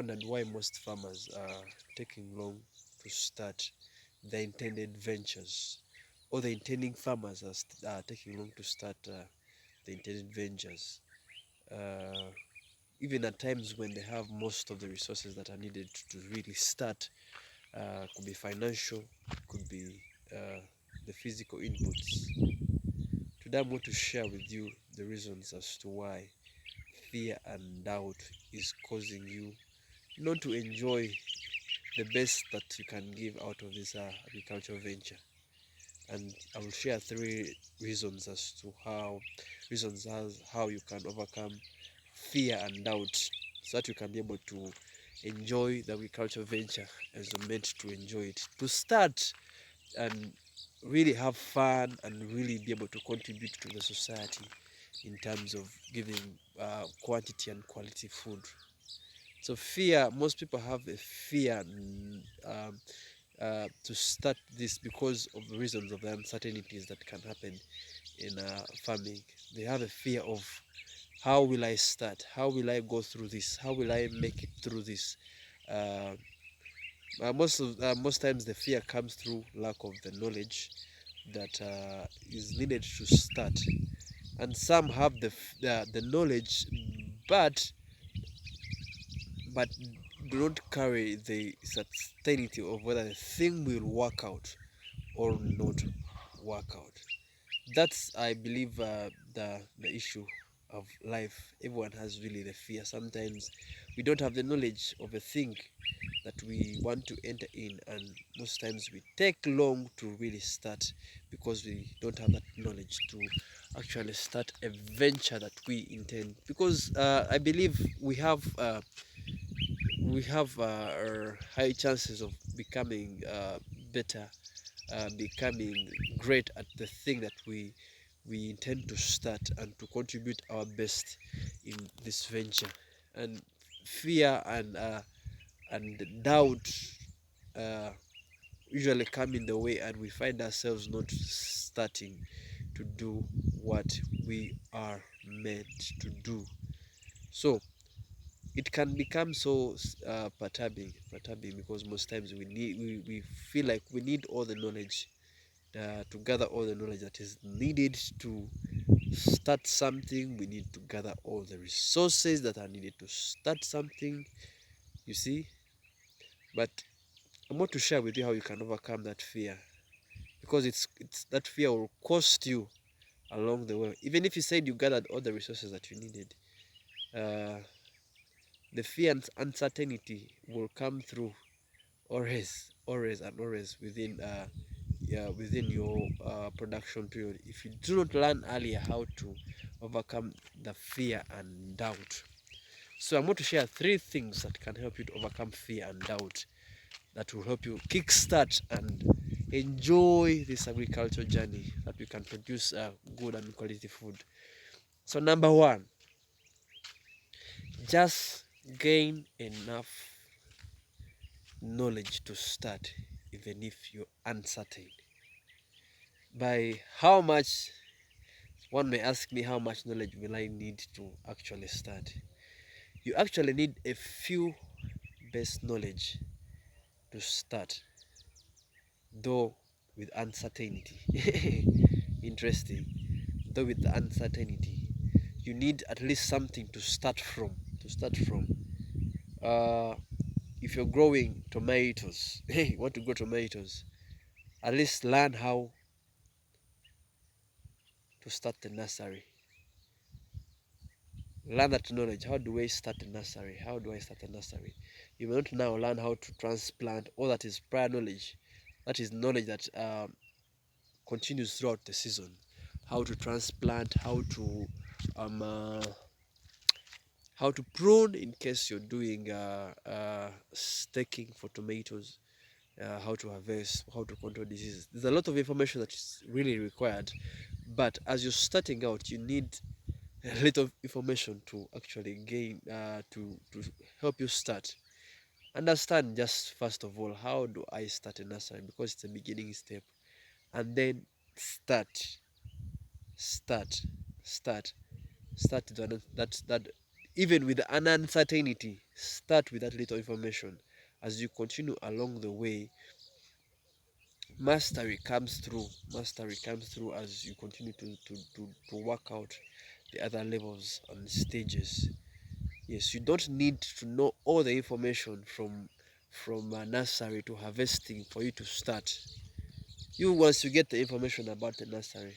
wondered why most farmers are taking long to start the intended ventures, or the intending farmers are taking long to start the intended ventures, uh, even at times when they have most of the resources that are needed to really start. Could be financial, could be uh, the physical inputs. Today I'm going to share with you the reasons as to why fear and doubt is causing you not to enjoy the best that you can give out of this agricultural venture. And I will share three reasons as to how you can overcome fear and doubt, so that you can be able to enjoy the agricultural venture as you're meant to enjoy it. To start and really have fun and really be able to contribute to the society in terms of giving quantity and quality food. So fear, most people have a fear to start this because of the reasons of the uncertainties that can happen in farming. They have a fear of, how will I start? How will I go through this? How will I make it through this? Uh, most times the fear comes through lack of the knowledge that is needed to start, and some have the knowledge, but but do not carry the certainty of whether the thing will work out or not work out. That's, I believe, the issue of life. Everyone has really the fear. Sometimes we don't have the knowledge of a thing that we want to enter in, and most times we take long to really start because we don't have that knowledge to actually start a venture that we intend. Because I believe high chances of becoming better, becoming great at the thing that we intend to start, and to contribute our best in this venture. And fear and doubt uh, usually come in the way, and we find ourselves not starting to do what we are meant to do. So it can become so perturbing, because most times we feel like we need all the knowledge, to gather all the knowledge that is needed to start something. We need to gather all the resources that are needed to start something, you see. But I want to share with you how you can overcome that fear, because it's that fear will cost you along the way. Even if you said you gathered all the resources that you needed, uh, the fear and uncertainty will come through always and always within within your production period, if you do not learn earlier how to overcome the fear and doubt. So I'm going to share three things that can help you to overcome fear and doubt, that will help you kickstart and enjoy this agricultural journey, that we can produce good and quality food. So number one, just gain enough knowledge to start, even if you're uncertain. By how much, one may ask me, how much knowledge will I need to actually start? You actually need a few base knowledge to start, though with uncertainty. Interesting. Though with the uncertainty, you need at least something to start from. To start from. Uh, if you're growing tomatoes, you want to grow tomatoes, at least learn how to start the nursery. Learn that knowledge. How do I start a nursery? How do I start a nursery? You will not now learn how to transplant. All that is prior knowledge. That is knowledge that continues throughout the season. How to transplant, um, uh, how to prune in case you're doing staking for tomatoes, how to harvest, how to control diseases. There's a lot of information that is really required, but as you're starting out, you need a little information to actually gain, to help you start. Understand, just first of all, how do I start a nursery, because it's a beginning step, and then start start start start that Even with an uncertainty, start with that little information. As you continue along the way, mastery comes through. Mastery comes through as you continue to work out the other levels and stages. Yes, you don't need to know all the information from nursery to harvesting for you to start. You once you get the information about the nursery,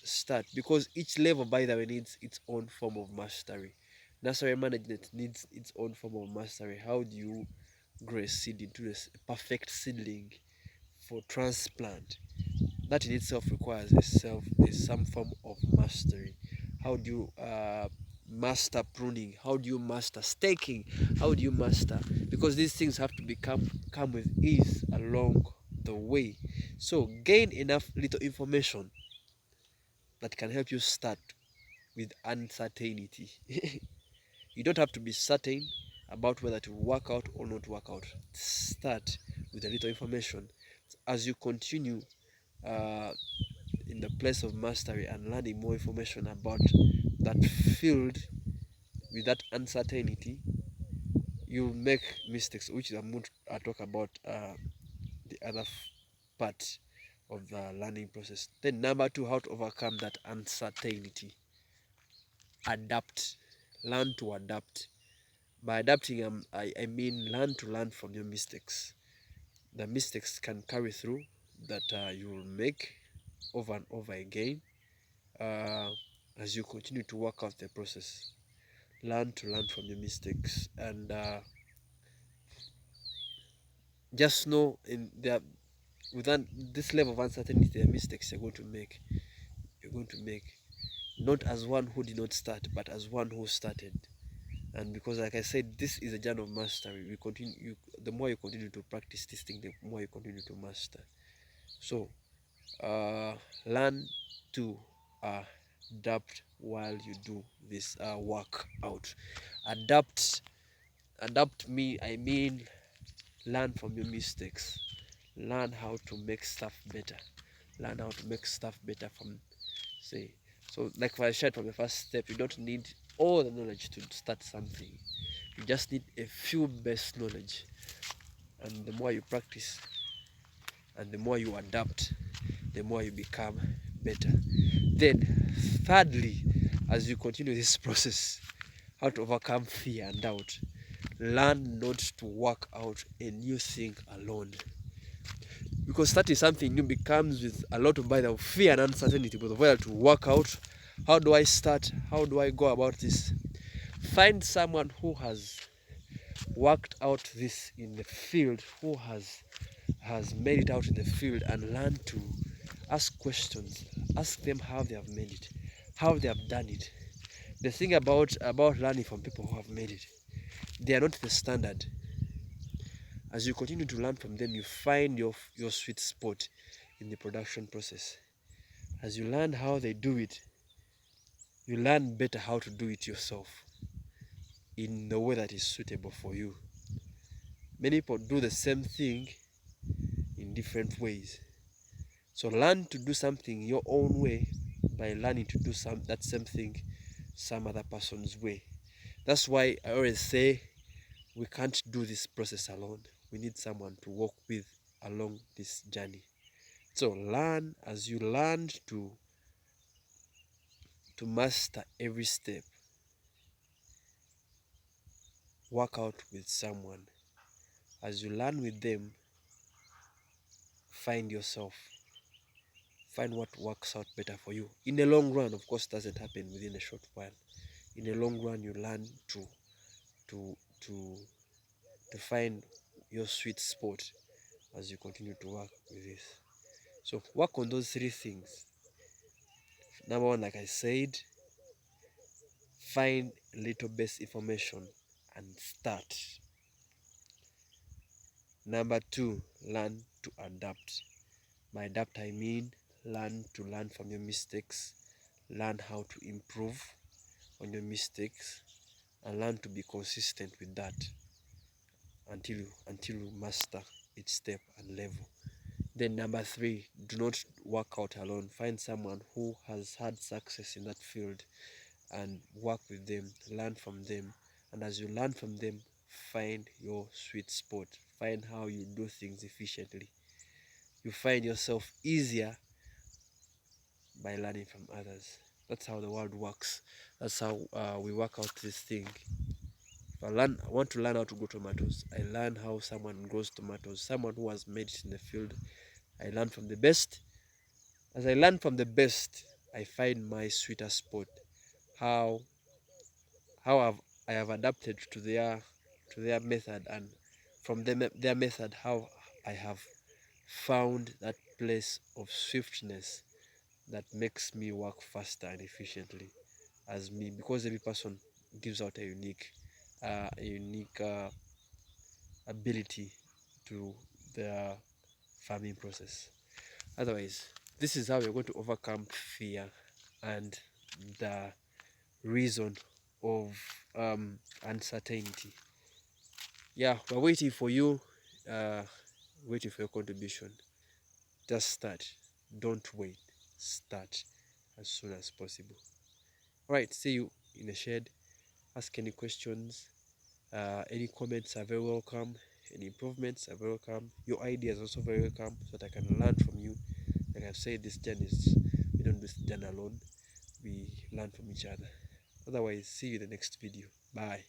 start, because each level, by the way, needs its own form of mastery. Nursery management needs its own form of mastery. How do you grow a seed into a perfect seedling for transplant? That in itself requires some form of mastery. How do you master pruning? How do you master staking? How do you master? Because these things have to come with ease along the way. So gain enough little information that can help you start with uncertainty. You don't have to be certain about whether to work out or not work out. Start with a little information. As you continue uh, in the place of mastery and learning more information about that field with that uncertainty, you make mistakes, which I'm going to talk about the other part of the learning process. Then number two, how to overcome that uncertainty. Adapt. Learn to adapt. By adapting, I mean learn to learn from your mistakes. The mistakes can carry through that you will make over and over again uh, as you continue to work out the process. Learn to learn from your mistakes, and just know in there within this level of uncertainty, there are mistakes you're going to make. You're going to make not as one who did not start, but as one who started. And because, like I said, this is a journey of mastery. We continue. The more you continue to practice this thing, the more you continue to master. So, learn to adapt while you do this work out. Adapt. I mean, learn from your mistakes. Learn how to make stuff better. Learn how to make stuff better from, say. So, like I shared from the first step, you don't need all the knowledge to start something. You just need a few base knowledge, and the more you practice and the more you adapt, the more you become better. Then, thirdly, as you continue this process, how to overcome fear and doubt. Learn not to work out a new thing alone. Because starting something new becomes with a lot of, by the fear and uncertainty, but whether to work out, how do I start? How do I go about this? Find someone who has worked out this in the field, who has made it out in the field, and learn to ask questions. Ask them how they have made it, how they have done it. The thing about learning from people who have made it, they are not the standard. As you continue to learn from them, you find your sweet spot in the production process. As you learn how they do it, you learn better how to do it yourself in the way that is suitable for you. Many people do the same thing in different ways. So learn to do something your own way by learning to do that same thing some other person's way. That's why I always say we can't do this process alone. We need someone to walk with along this journey. So learn. As you learn to master every step, work out with someone. As you learn with them, find yourself. Find what works out better for you. In the long run, of course, it doesn't happen within a short while. In the long run, you learn to to to find your sweet spot as you continue to work with this. So work on those three things. Number one, like I said, find little base information and start. Number two, learn to adapt. By adapt, I mean learn to learn from your mistakes, learn how to improve on your mistakes, and learn to be consistent with that until you master each step and level. Then number three, do not work out alone. Find someone who has had success in that field and work with them, learn from them. And as you learn from them, find your sweet spot, find how you do things efficiently. You find yourself easier by learning from others. That's how the world works. That's how we work out this thing. If I want to learn how to grow tomatoes, I learn how someone grows tomatoes, someone who has made it in the field. I learn from the best. As I learn from the best, I find my sweeter spot. How I have adapted to their method, and from their method, how I have found that place of swiftness that makes me work faster and efficiently as me, because every person gives out a unique ability to the farming process. Otherwise, this is how we're going to overcome fear and the reason of uncertainty. Yeah, we're waiting for you, uh, waiting for your contribution. Just start. Don't wait. Start as soon as possible. All right, see you in the shed. Ask any questions. Any comments are very welcome. Any improvements are very welcome. Your ideas are also very welcome, so that I can learn from you. Like I've said, this journey is, we don't do this journey alone. We learn from each other. Otherwise, see you in the next video. Bye.